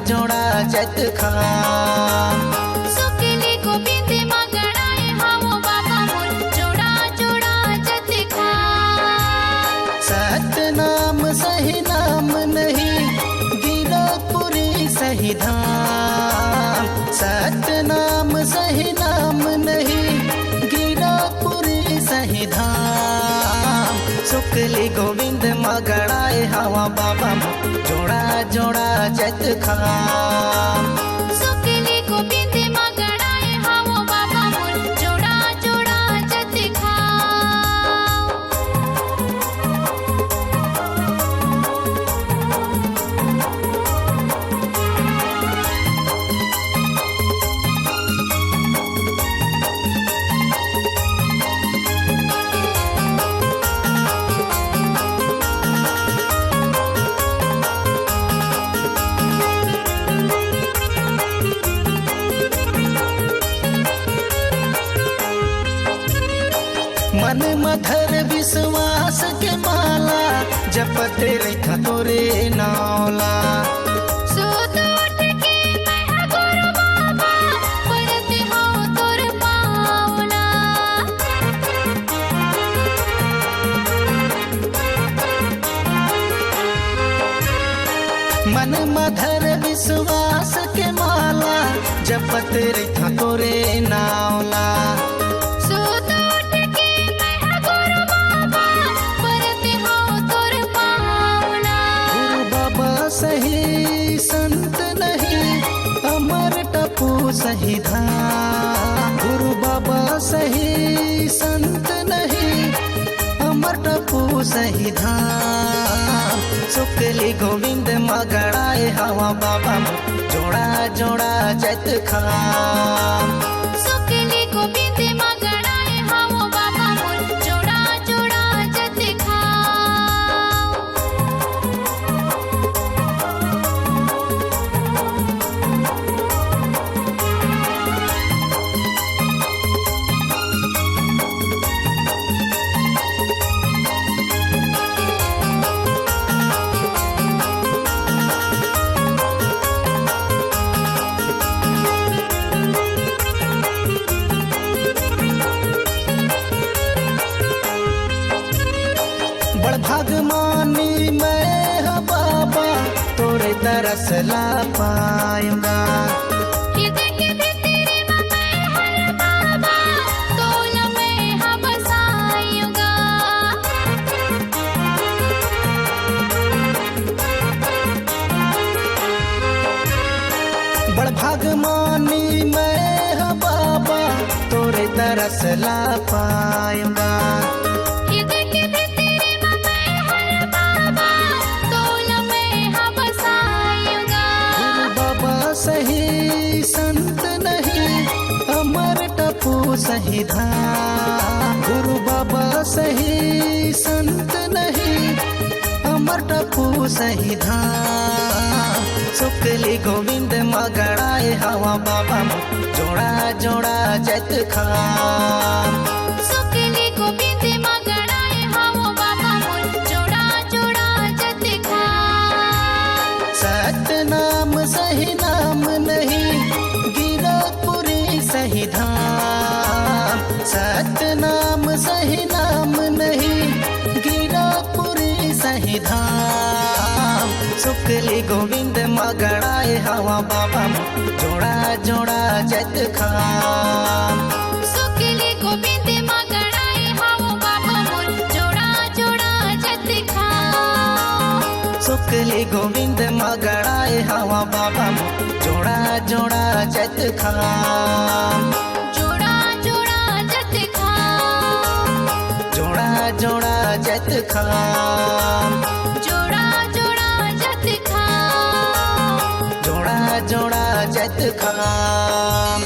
जोड़ा जत खाम सुकली गोविंद मगड़ाए हावो बाबा मोर जोड़ा जोड़ा जत खाम सतनाम सही नाम नहीं गिरपुरी सही धाम सतनाम सही नाम नहीं गिरपुरी सही धाम सुकली गोविंद मगड़ाए हवा बाबा जोड़ा जोड़ा जत खाम सुकली गोविंद मगड़ाए हावो बाबा मोर जोड़ा जोड़ा जत खाम मन मधर विश्वास के माला जपते रखा तोरे नावला सुत उठ के मैं गुरु बाबा परते हो तोर पावला मन मधर विश्वास के माला जपते रखा तोरे नावला सुत उठ के मैं गुरु बाबा परते हो तोर पावला गुरु बाबा सही संत नहीं अमर टपू सही धाम गुरु बाबा सही संत नहीं अमर टपू सही धाम सुकली गोविंद मगड़ाए हवा बाबा जोड़ा जोड़ा जत खाम सुकली गोविंद मगड़ाए हावो बाबा मोर जोड़ा जोड़ा जत खाम बड़ भागमानी मैं हा बाबा तोरे तरस ला पाऊंगा तेरे मैं हर बाबा तोल में हम बसायूंगा बड़ भागमानी मैं हा बाबा तोरे तरस ला पाऊंगा तेरे मैं हर बाबा तोल में हम बसायूंगा गुरु बाबा सही संत नहीं अमर टपू सही धाम गुरु बाबा सही संत नहीं अमर टपू सही धाम सुकली गोविंद मगड़ाए हवा बाबा जोड़ा जोड़ा जत खाम सुकली गोविंद मगड़ाए हावो बाबा मोर जोड़ा जोड़ा जत खाम सतनाम सही नाम नहीं गिरपुरी सही धाम सतनाम सही नाम नहीं गिरपुरी सही धाम सुकली गोविंद मगड़ाए हवा बाबा जोड़ा जोड़ा जत खाम सुकली गोविंद मगड़ाए हावो बाबा मोर जोड़ा जोड़ा जत खाम सुकली गोविंद मगड़ाए हवा बाबा जोड़ा जोड़ा जत खाम जोड़ा जोड़ा जत खाम जोड़ा जोड़ा जत खाम जोड़ा जोड़ा जत खाम जोड़ा जोड़ा जत खाम